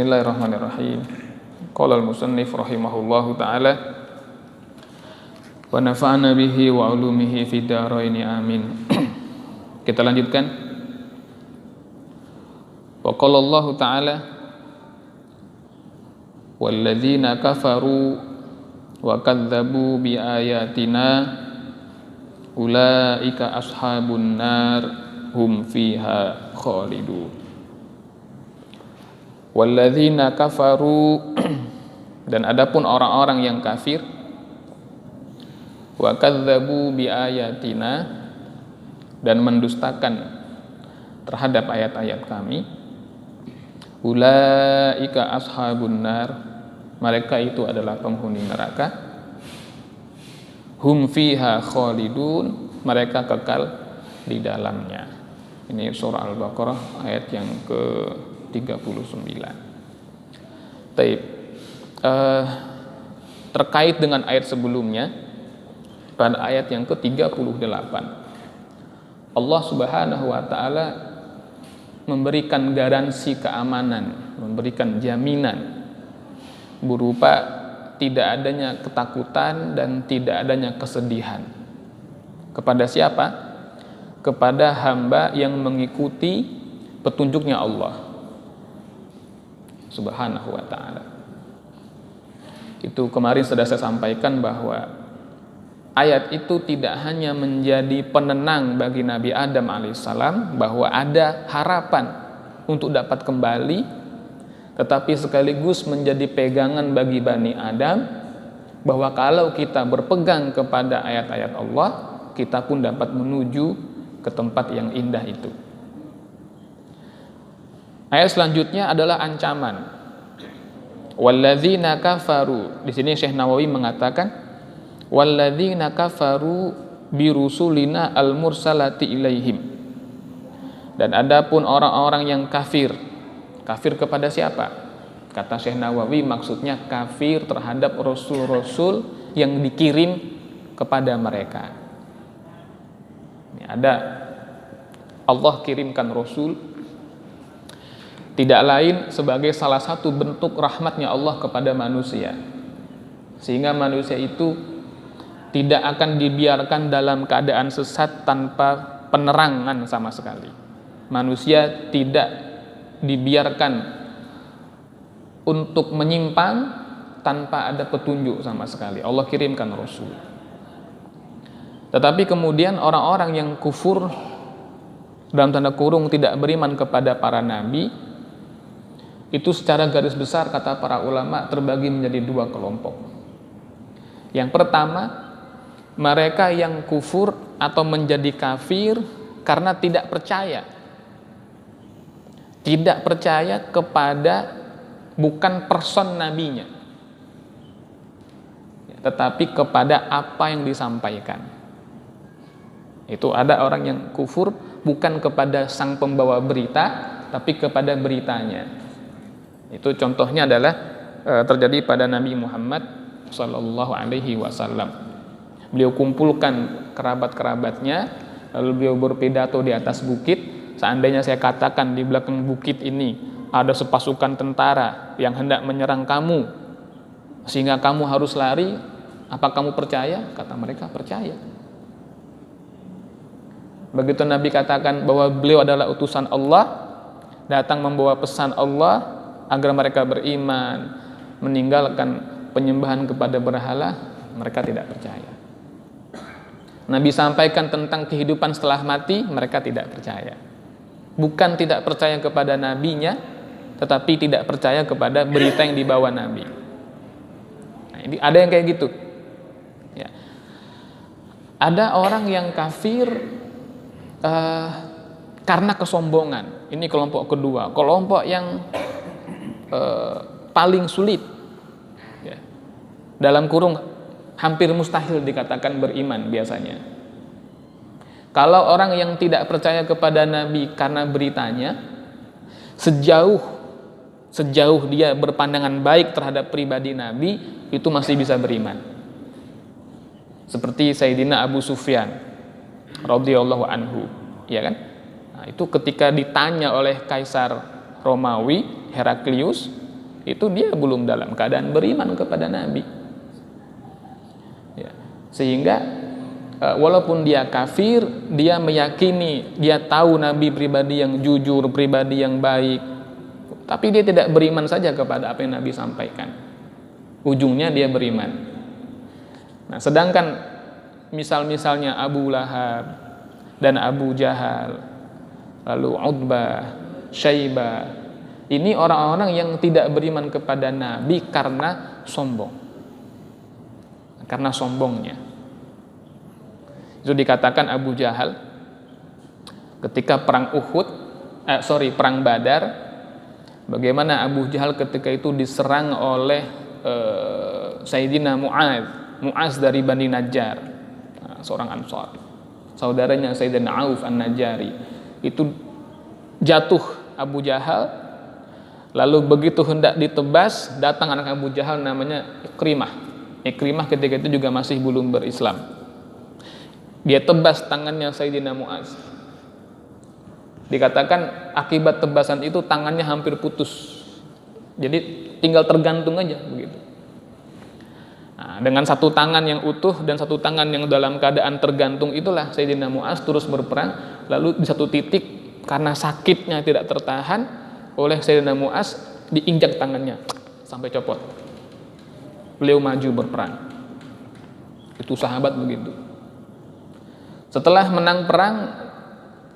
Bismillahirrahmanirrahim. Qala al-musannif rahimahullahu ta'ala wa nafa'ana bihi wa ulumihi fid dharain amin. Kita lanjutkan. Wa qala Allah ta'ala walladzina kafaru wa kadzdzabu bi ayatina ulaika ashabun nar hum fiha khalidun. Walladzina kafaru, dan adapun orang-orang yang kafir, wa kadzdzabu bi ayatina, dan mendustakan terhadap ayat-ayat kami, ulaika ashabun nar, mereka itu adalah penghuni neraka, hum fiha khalidun, mereka kekal di dalamnya. Ini surah Al-Baqarah ayat yang ke-39. Taib. Terkait dengan ayat sebelumnya, pada ayat yang ke-38, Allah Subhanahu wa ta'ala memberikan garansi keamanan, memberikan jaminan berupa tidak adanya ketakutan dan tidak adanya kesedihan. Kepada siapa? Kepada hamba yang mengikuti petunjuknya Allah Subhanahu wa ta'ala. Itu kemarin sudah saya sampaikan bahwa ayat itu tidak hanya menjadi penenang bagi Nabi Adam alaihissalam bahwa ada harapan untuk dapat kembali, tetapi sekaligus menjadi pegangan bagi Bani Adam bahwa kalau kita berpegang kepada ayat-ayat Allah, kita pun dapat menuju ke tempat yang indah itu. Ayat selanjutnya adalah ancaman. Walladzina kafaru. Di sini Syekh Nawawi mengatakan walladzina kafaru birusulina al-mursalati ilaihim. Dan adapun orang-orang yang kafir. Kafir kepada siapa? Kata Syekh Nawawi maksudnya kafir terhadap rasul-rasul yang dikirim kepada mereka. Ini ada Allah kirimkan rasul tidak lain sebagai salah satu bentuk rahmatnya Allah kepada manusia, sehingga manusia itu tidak akan dibiarkan dalam keadaan sesat tanpa penerangan sama sekali. Manusia tidak dibiarkan untuk menyimpang tanpa ada petunjuk sama sekali. Allah kirimkan rasul. Tetapi kemudian orang-orang yang kufur, dalam tanda kurung tidak beriman kepada para nabi, itu secara garis besar kata para ulama terbagi menjadi dua kelompok. Yang pertama, mereka yang kufur atau menjadi kafir karena tidak percaya. Tidak percaya kepada bukan person nabinya, tetapi kepada apa yang disampaikan. Itu ada orang yang kufur bukan kepada sang pembawa berita, tapi kepada beritanya. Itu contohnya adalah terjadi pada Nabi Muhammad sallallahu alaihi wasallam. Beliau kumpulkan kerabat-kerabatnya, lalu beliau berpidato di atas bukit. Seandainya saya katakan di belakang bukit ini ada sepasukan tentara yang hendak menyerang kamu, sehingga kamu harus lari, apa kamu percaya? Kata mereka, percaya. Begitu Nabi katakan bahwa beliau adalah utusan Allah, datang membawa pesan Allah agar mereka beriman, meninggalkan penyembahan kepada berhala, mereka tidak percaya. Nabi sampaikan tentang kehidupan setelah mati, mereka tidak percaya. Bukan tidak percaya kepada nabinya, tetapi tidak percaya kepada berita yang dibawa Nabi. Nah, ini ada yang kayak gitu. Ya. Ada orang yang kafir karena kesombongan. Ini kelompok kedua, kelompok yang paling sulit, ya. Dalam kurung hampir mustahil dikatakan beriman biasanya. Kalau orang yang tidak percaya kepada Nabi karena beritanya, sejauh dia berpandangan baik terhadap pribadi Nabi, itu masih bisa beriman. Seperti Sayyidina Abu Sufyan radhiyallahu anhu, ya kan? Nah, itu ketika ditanya oleh Kaisar Romawi Heraklius, itu dia belum dalam keadaan beriman kepada Nabi. Ya. Sehingga walaupun dia kafir, dia meyakini, dia tahu Nabi pribadi yang jujur, pribadi yang baik, tapi dia tidak beriman saja kepada apa yang Nabi sampaikan. Ujungnya dia beriman. Nah, sedangkan misalnya Abu Lahab dan Abu Jahal, lalu Utbah, Syaibah, ini orang-orang yang tidak beriman kepada Nabi karena sombong. Karena sombongnya. Itu dikatakan Abu Jahal ketika perang perang Badar, bagaimana Abu Jahal ketika itu diserang oleh Sayyidina Mu'az dari Bani Najjar, seorang Ansar, saudaranya Sayyidina Auf An-Najjari. Itu jatuh Abu Jahal. Lalu begitu hendak ditebas, datang anak Abu Jahal namanya Ikrimah. Ikrimah ketika itu juga masih belum berislam. Dia tebas tangannya Sayyidina Mu'az. Dikatakan akibat tebasan itu tangannya hampir putus. Jadi tinggal tergantung aja begitu. Nah, dengan satu tangan yang utuh dan satu tangan yang dalam keadaan tergantung itulah Sayyidina Mu'az terus berperang. Lalu di satu titik karena sakitnya tidak tertahan, oleh Sayyidina Mu'az diinjak tangannya sampai copot. Beliau maju berperang. Itu sahabat begitu. Setelah menang perang,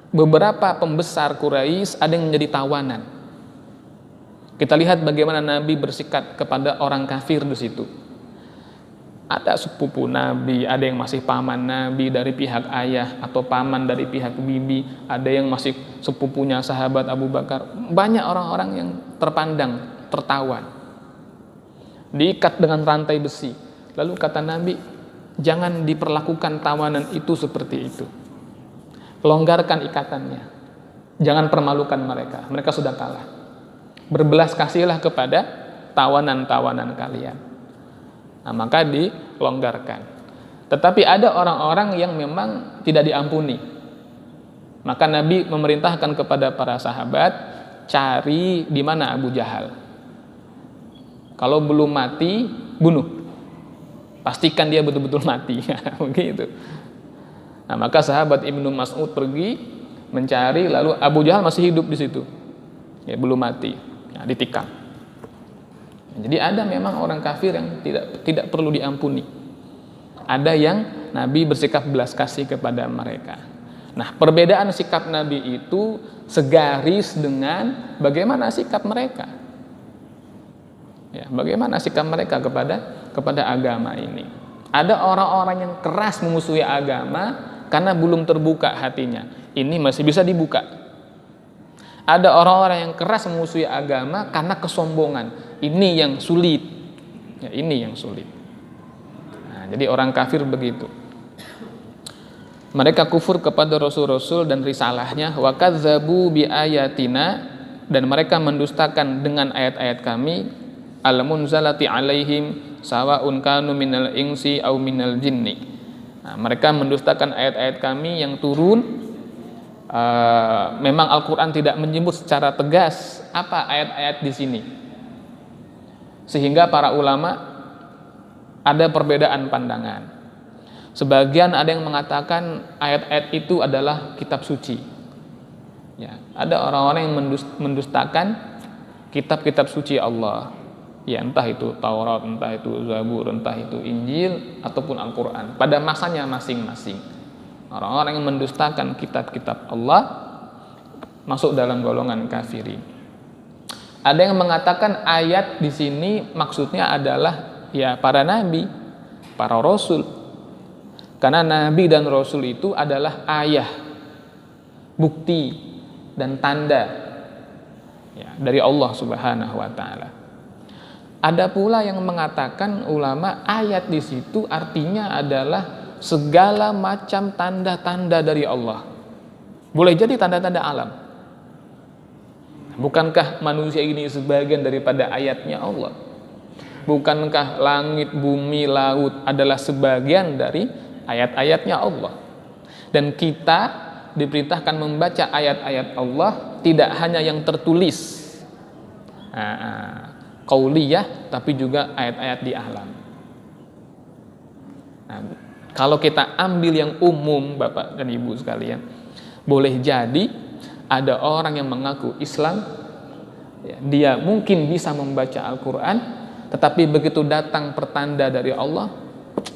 beberapa pembesar Quraisy ada yang menjadi tawanan. Kita lihat bagaimana Nabi bersikap kepada orang kafir di situ. Ada sepupu Nabi, ada yang masih paman Nabi dari pihak ayah atau paman dari pihak bibi, ada yang masih sepupunya sahabat Abu Bakar. Banyak orang-orang yang terpandang, tertawan, diikat dengan rantai besi. Lalu kata Nabi, jangan diperlakukan tawanan itu seperti itu. Longgarkan ikatannya. Jangan permalukan mereka. Mereka sudah kalah. Berbelas kasihlah kepada tawanan-tawanan kalian. Nah, maka dilonggarkan. Tetapi ada orang-orang yang memang tidak diampuni. Maka Nabi memerintahkan kepada para sahabat, cari di mana Abu Jahal. Kalau belum mati, bunuh. Pastikan dia betul-betul mati. Begitu. Nah, maka sahabat Ibnu Mas'ud pergi mencari, lalu Abu Jahal masih hidup di situ. Ya, belum mati. Nah, ditikam. Jadi ada memang orang kafir yang tidak perlu diampuni. Ada yang Nabi bersikap belas kasih kepada mereka. Nah, perbedaan sikap Nabi itu segaris dengan bagaimana sikap mereka. Ya, bagaimana sikap mereka kepada agama ini. Ada orang-orang yang keras memusuhi agama karena belum terbuka hatinya. Ini masih bisa dibuka. Ada orang-orang yang keras memusuhi agama karena kesombongan. Ini yang sulit. Ya, ini yang sulit. Nah, jadi orang kafir begitu. Mereka kufur kepada rasul-rasul dan risalahnya, wa kadzabu bi ayatina, dan mereka mendustakan dengan ayat-ayat kami, al-munzalati alaihim sawaun kanu minal insi au minal jinni. Nah, mereka mendustakan ayat-ayat kami yang turun. Memang Al-Quran tidak menyebut secara tegas apa ayat-ayat di sini, sehingga para ulama ada perbedaan pandangan. Sebagian ada yang mengatakan ayat-ayat itu adalah kitab suci. Ya, ada orang-orang yang mendustakan kitab-kitab suci Allah. Ya, entah itu Taurat, entah itu Zabur, entah itu Injil ataupun Al-Quran pada masanya masing-masing. Orang-orang yang mendustakan kitab-kitab Allah masuk dalam golongan kafirin. Ada yang mengatakan ayat di sini maksudnya adalah ya para nabi, para rasul. Karena nabi dan rasul itu adalah ayah, bukti dan tanda ya, dari Allah Subhanahu wa taala. Ada pula yang mengatakan ulama ayat di situ artinya adalah segala macam tanda-tanda dari Allah. Boleh jadi tanda-tanda alam. Bukankah manusia ini sebagian daripada ayatnya Allah? Bukankah langit, bumi, laut adalah sebagian dari ayat-ayatnya Allah? Dan kita diperintahkan membaca ayat-ayat Allah tidak hanya yang tertulis. qauliyah tapi juga ayat-ayat di alam. Nah, kalau kita ambil yang umum Bapak dan Ibu sekalian, boleh jadi ada orang yang mengaku Islam, ya, dia mungkin bisa membaca Al-Quran, tetapi begitu datang pertanda dari Allah,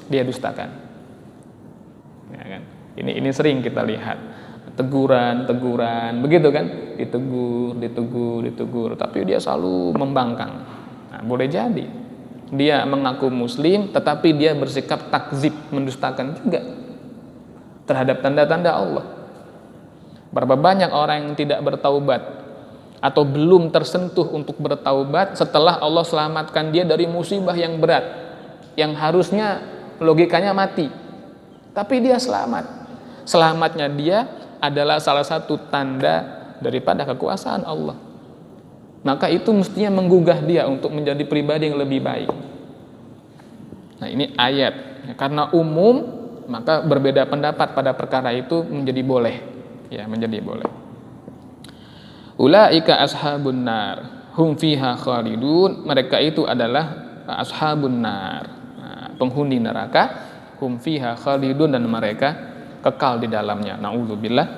dia dustakan. Ya kan? Ini sering kita lihat teguran, begitu kan? Ditegur, tapi dia selalu membangkang. Nah, boleh jadi dia mengaku Muslim, tetapi dia bersikap takzib, mendustakan juga terhadap tanda-tanda Allah. Berapa banyak orang yang tidak bertaubat atau belum tersentuh untuk bertaubat setelah Allah selamatkan dia dari musibah yang berat, yang harusnya logikanya mati, tapi dia selamat. Selamatnya dia adalah salah satu tanda daripada kekuasaan Allah. Maka itu mestinya menggugah dia untuk menjadi pribadi yang lebih baik. Nah, ini ayat. Karena umum, maka berbeda pendapat pada perkara itu menjadi boleh. Ya, menjadi boleh. Ulaika ashabun nar, hum fiha khalidun. Mereka itu adalah ashabun nar, penghuni neraka. Hum fiha khalidun, dan mereka kekal di dalamnya. Nauzubillah,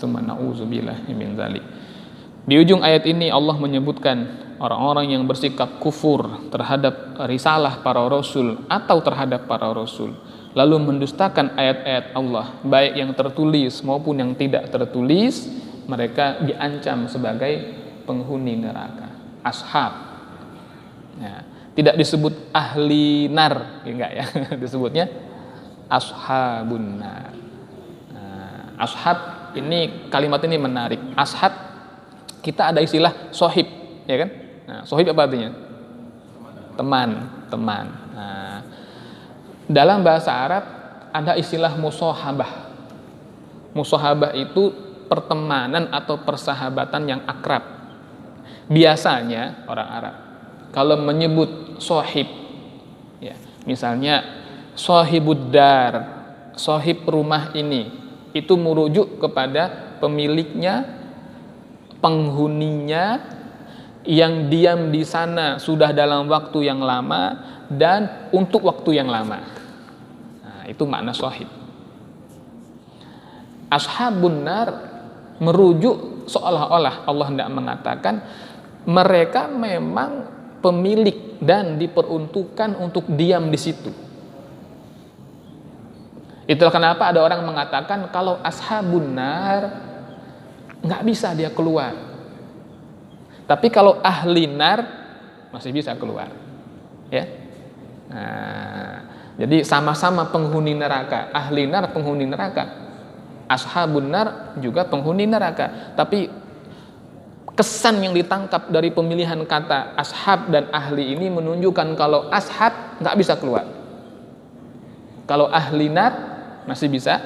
tsumma nauzubillah min dzalik. Di ujung ayat ini Allah menyebutkan orang-orang yang bersikap kufur terhadap risalah para rasul atau terhadap para rasul, lalu mendustakan ayat-ayat Allah, baik yang tertulis maupun yang tidak tertulis, mereka diancam sebagai penghuni neraka, ashab. Ya, tidak disebut ahli nar, enggak ya, disebutnya ashabun nar. Nah, ashab ini, kalimat ini menarik. Ashab, kita ada istilah sohib, ya kan? Nah, sohib apa artinya? Teman. Nah, dalam bahasa Arab ada istilah musohabah. Musohabah itu pertemanan atau persahabatan yang akrab. Biasanya orang Arab kalau menyebut sohib, ya, misalnya sohibuddar, sohib rumah ini, itu merujuk kepada pemiliknya, penghuninya yang diam di sana sudah dalam waktu yang lama dan untuk waktu yang lama. Nah, itu makna sohib. Ashabun nar merujuk seolah-olah Allah hendak mengatakan mereka memang pemilik dan diperuntukkan untuk diam di situ. Itulah kenapa ada orang mengatakan kalau ashabun nar nggak bisa dia keluar. Tapi kalau ahli nar masih bisa keluar. Ya. Nah, jadi sama-sama penghuni neraka. Ahli nar penghuni neraka. Ashabun nar juga penghuni neraka. Tapi kesan yang ditangkap dari pemilihan kata ashab dan ahli ini menunjukkan kalau ashab nggak bisa keluar. Kalau ahli nar masih bisa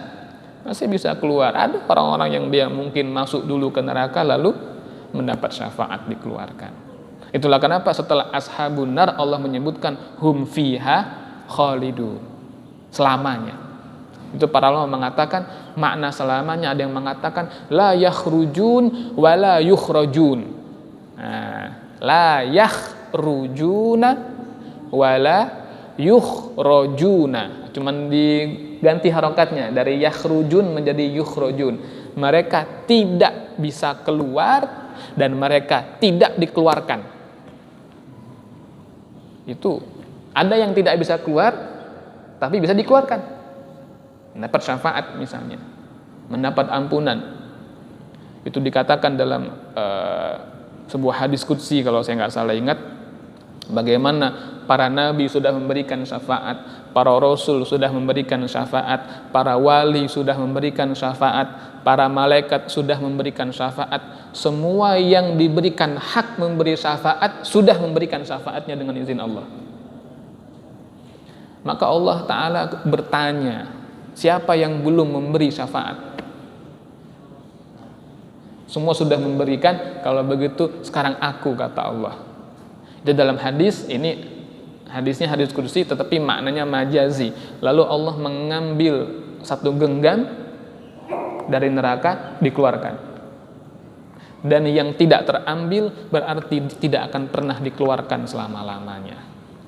keluar. Ada orang-orang yang dia mungkin masuk dulu ke neraka lalu mendapat syafaat dikeluarkan. Itulah kenapa setelah ashabun nar Allah menyebutkan hum fiha khalidun, selamanya. Itu para ulama mengatakan makna selamanya, ada yang mengatakan la yakhrujun wa la yukhrajun. Nah, la yakhrujuna wa la yukhrajuna. Cuman diganti harokatnya dari yakhrujun menjadi yukhrajun. Mereka tidak bisa keluar dan mereka tidak dikeluarkan. Itu ada yang tidak bisa keluar tapi bisa dikeluarkan. Mendapat syafaat misalnya, mendapat ampunan. Itu dikatakan dalam sebuah hadis qudsi kalau saya nggak salah ingat, bagaimana para nabi sudah memberikan syafaat, para rasul sudah memberikan syafaat, para wali sudah memberikan syafaat, para malaikat sudah memberikan syafaat. Semua yang diberikan hak memberi syafaat sudah memberikan syafaatnya dengan izin Allah. Maka Allah Ta'ala bertanya, siapa yang belum memberi syafaat? Semua sudah memberikan, kalau begitu sekarang aku, kata Allah. Di dalam hadis ini, hadisnya hadis qudsi tetapi maknanya majazi. Lalu Allah mengambil satu genggam dari neraka, dikeluarkan. Dan yang tidak terambil berarti tidak akan pernah dikeluarkan selama-lamanya.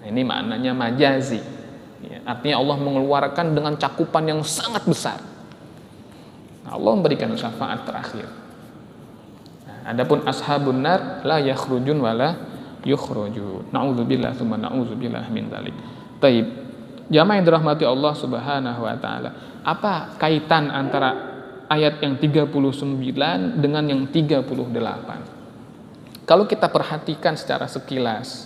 Ini maknanya majazi. Ya, artinya Allah mengeluarkan dengan cakupan yang sangat besar. Allah memberikan syafaat terakhir. Adapun ashabun nar la yakhrujun wala yukhrajun. Nauzubillah tsumma nauzubillah min dzalik. Taib. Jamaah yang dirahmati Allah Subhanahu wa taala. Apa kaitan antara ayat yang 39 dengan yang 38? Kalau kita perhatikan secara sekilas,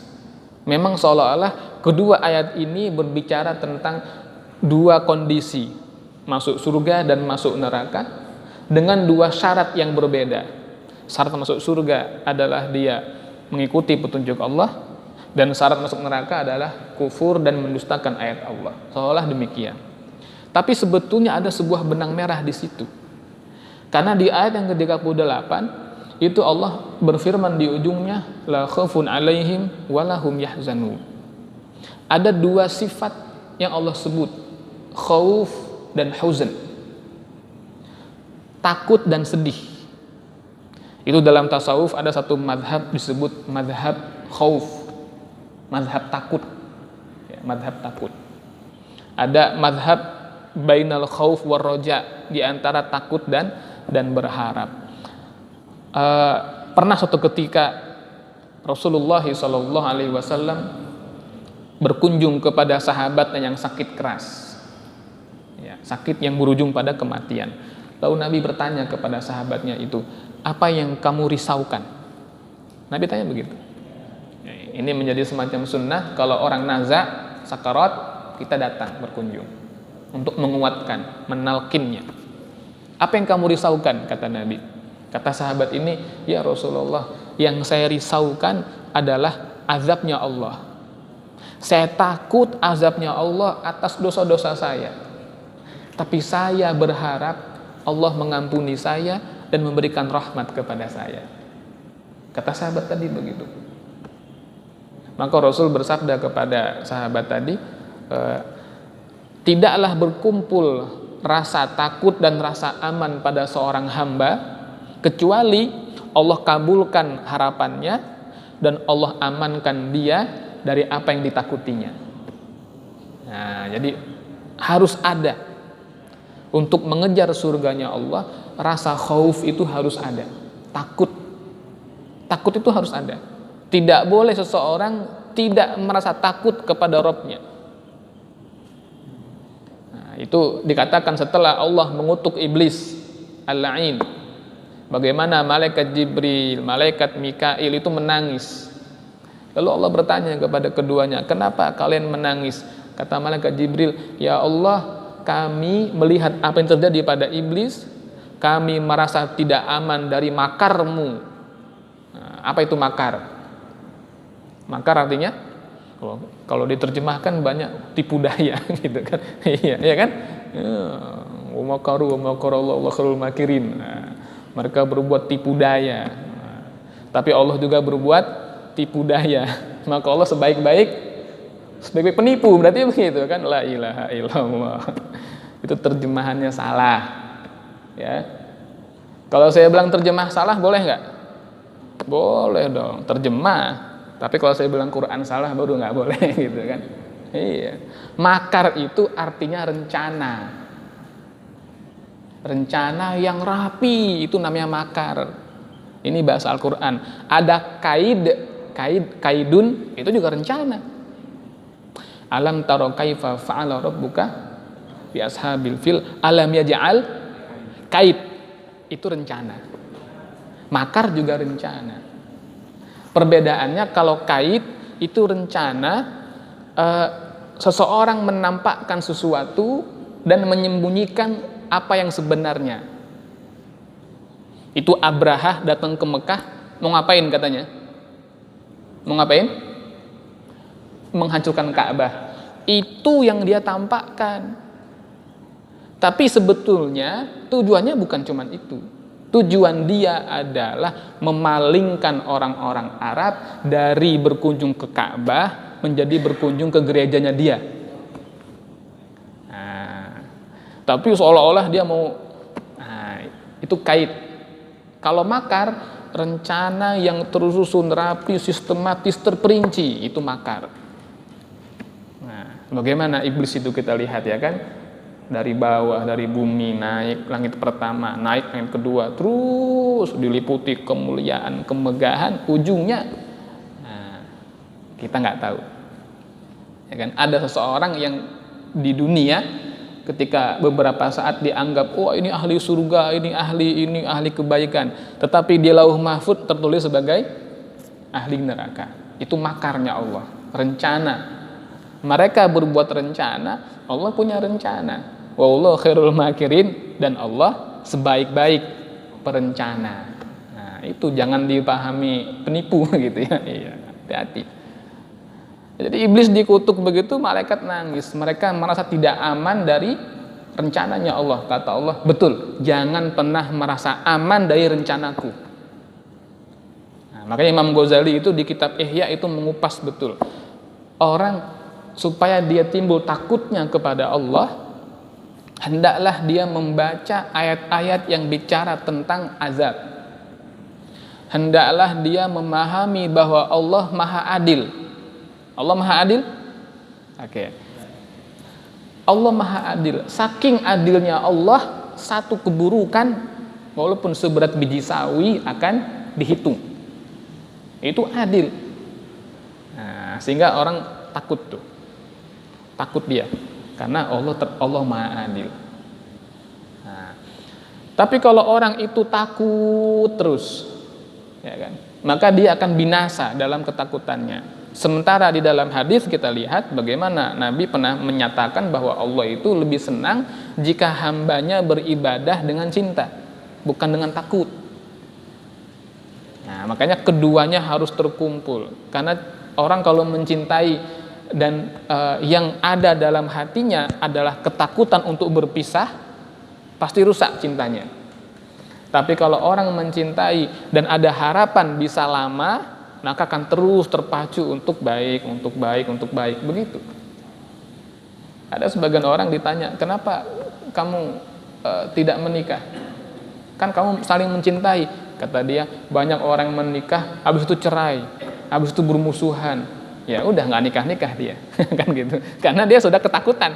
memang seolah-olah kedua ayat ini berbicara tentang dua kondisi, masuk surga dan masuk neraka, dengan dua syarat yang berbeda. Syarat masuk surga adalah dia mengikuti petunjuk Allah, dan syarat masuk neraka adalah kufur dan mendustakan ayat Allah. Seolah demikian. Tapi sebetulnya ada sebuah benang merah di situ. Karena di ayat yang ke-38 itu Allah berfirman di ujungnya, la khaufun alaihim walahum yahzanun. Ada dua sifat yang Allah sebut, khauf dan huzn. Takut dan sedih. Itu dalam tasawuf ada satu madhab disebut madhab khauf, madhab takut. Ya, madhab takut. Ada madhab bainal khauf war roja, di antara takut dan berharap. Pernah suatu ketika Rasulullah SAW berkunjung kepada sahabatnya yang sakit keras, ya, sakit yang berujung pada kematian. Lalu Nabi bertanya kepada sahabatnya itu, apa yang kamu risaukan? Nabi tanya begitu. Ini menjadi semacam sunnah, kalau orang naza, sakarat, kita datang berkunjung untuk menguatkan, menalkinnya. Apa yang kamu risaukan? Kata Nabi. Kata sahabat ini, ya Rasulullah, yang saya risaukan adalah azabnya Allah. Saya takut azabnya Allah atas dosa-dosa saya. Tapi saya berharap Allah mengampuni saya dan memberikan rahmat kepada saya. Kata sahabat tadi begitu. Maka Rasul bersabda kepada sahabat tadi, tidaklah berkumpul rasa takut dan rasa aman pada seorang hamba kecuali Allah kabulkan harapannya dan Allah amankan dia dari apa yang ditakutinya. Nah, jadi harus ada untuk mengejar surganya Allah, rasa khauf itu harus ada. Takut itu harus ada. Tidak boleh seseorang tidak merasa takut kepada Rabb-nya. Nah, itu dikatakan setelah Allah mengutuk iblis al-la'in. Bagaimana malaikat Jibril, malaikat Mikail itu menangis. Lalu Allah bertanya kepada keduanya, kenapa kalian menangis? Kata malaikat Jibril, ya Allah, kami melihat apa yang terjadi pada iblis, kami merasa tidak aman dari makarmu. Nah, apa itu makar? Makar artinya, kalau diterjemahkan banyak tipu daya gitu kan. Iya kan? Wa makaru wa makarallahu wa khairul makirin. Mereka berbuat tipu daya. Tapi Allah juga berbuat tipu daya. Maka Allah sebaik-baik penipu, berarti begitu kan? La ilaha illallah. Itu terjemahannya salah. Ya. Kalau saya bilang terjemah salah boleh nggak? Boleh dong, terjemah. Tapi kalau saya bilang Quran salah baru nggak boleh gitu kan? Iya. Makar itu artinya rencana. Rencana yang rapi itu namanya makar. Ini bahasa Al-Quran. Ada kaidun itu juga rencana. Alam taro kaifa fa'ala rabbuka bi ashabil fil alam yaj'al kaid, itu rencana. Makar juga rencana. Perbedaannya kalau kaid itu rencana, seseorang menampakkan sesuatu dan menyembunyikan apa yang sebenarnya. Itu Abrahah datang ke Mekah mau ngapain katanya? Mau ngapain? Menghancurkan Ka'bah. Itu yang dia tampakkan. Tapi sebetulnya tujuannya bukan cuma itu. Tujuan dia adalah memalingkan orang-orang Arab dari berkunjung ke Ka'bah menjadi berkunjung ke gerejanya dia. Nah, tapi seolah-olah dia mau, itu kait. Kalau makar rencana yang tersusun rapi, sistematis, terperinci, itu makar. Nah, bagaimana iblis itu kita lihat ya kan, dari bawah, dari bumi naik langit pertama, naik langit kedua, terus diliputi kemuliaan, kemegahan, ujungnya kita nggak tahu. Ya kan, ada seseorang yang di dunia ketika beberapa saat dianggap ini ahli surga, ini ahli kebaikan, tetapi di lauh mahfud tertulis sebagai ahli neraka. Itu makarnya Allah, rencana. Mereka berbuat rencana, Allah punya rencana. Wallahu khairul makirin, dan Allah sebaik-baik perencana. Nah, itu jangan dipahami penipu gitu ya. Iya, hati-hati. Jadi iblis dikutuk begitu, malaikat nangis. Mereka merasa tidak aman dari rencananya Allah. Kata Allah, betul, jangan pernah merasa aman dari rencanaku. Nah, makanya Imam Ghazali itu di kitab Ihya itu mengupas betul. Orang supaya dia timbul takutnya kepada Allah, hendaklah dia membaca ayat-ayat yang bicara tentang azab. Hendaklah dia memahami bahwa Allah Maha Adil. Allah Maha Adil? Oke. Allah Maha Adil. Saking adilnya Allah, satu keburukan walaupun seberat biji sawi akan dihitung. Itu adil. Nah, sehingga orang takut tuh. Takut dia. Karena Allah Maha Adil. Nah, tapi kalau orang itu takut terus, ya kan, maka dia akan binasa dalam ketakutannya. Sementara di dalam hadis kita lihat bagaimana Nabi pernah menyatakan bahwa Allah itu lebih senang jika hambanya beribadah dengan cinta, bukan dengan takut. Nah, makanya keduanya harus terkumpul. Karena orang kalau mencintai dan yang ada dalam hatinya adalah ketakutan untuk berpisah, pasti rusak cintanya. Tapi kalau orang mencintai dan ada harapan bisa lama, maka akan terus terpacu untuk baik, begitu. Ada sebagian orang ditanya, kenapa kamu tidak menikah? Kan kamu saling mencintai. Kata dia, banyak orang menikah, habis itu cerai, habis itu bermusuhan. Ya udah nggak nikah dia, kan gitu. Karena dia sudah ketakutan.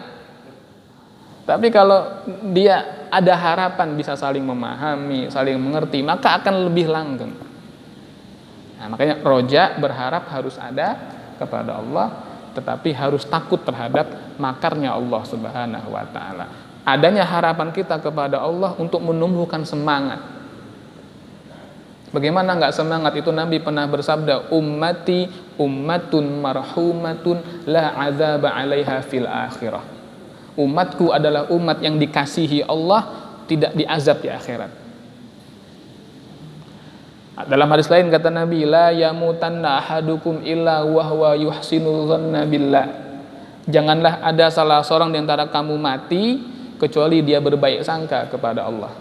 Tapi kalau dia ada harapan bisa saling memahami, saling mengerti, maka akan lebih langgeng. Nah, makanya roja berharap harus ada kepada Allah, tetapi harus takut terhadap makarnya Allah Subhanahu wa ta'ala. Adanya harapan kita kepada Allah untuk menumbuhkan semangat. Bagaimana nggak semangat? Itu Nabi pernah bersabda, ummati ummatun marhumatun la azaba 'alaiha fil akhirah. Umatku adalah umat yang dikasihi Allah, tidak diazab di akhirat. Dalam hadis lain kata Nabi, la yamutanna ahadukum illa wa huwa yuhsinu dhanna billah. Janganlah ada salah seorang di antara kamu mati kecuali dia berbaik sangka kepada Allah.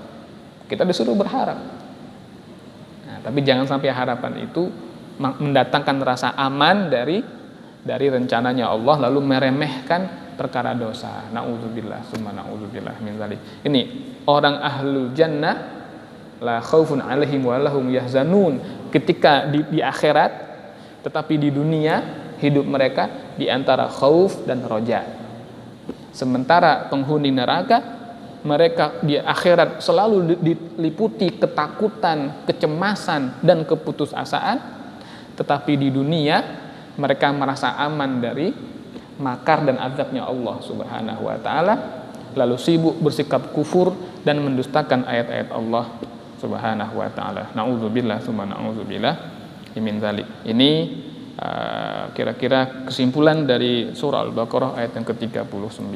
Kita disuruh berharap. Nah, tapi jangan sampai harapan itu mendatangkan rasa aman dari rencananya Allah lalu meremehkan perkara dosa. Nauzubillah, summa nauzubillah min dzalik. Ini orang ahlul jannah la khaufun 'alaihim wa lahum yahzanun ketika di akhirat, tetapi di dunia hidup mereka di antara khauf dan roja. Sementara penghuni neraka, mereka di akhirat selalu diliputi ketakutan, kecemasan dan keputusasaan, tetapi di dunia mereka merasa aman dari makar dan azabnya Allah Subhanahu wa ta'ala, lalu sibuk bersikap kufur dan mendustakan ayat-ayat Allah Subhanahu wa ta'ala. Na'udzubillah summa na'udzubillah min dzalik. Ini kira-kira kesimpulan dari surah Al-Baqarah ayat yang ke-39.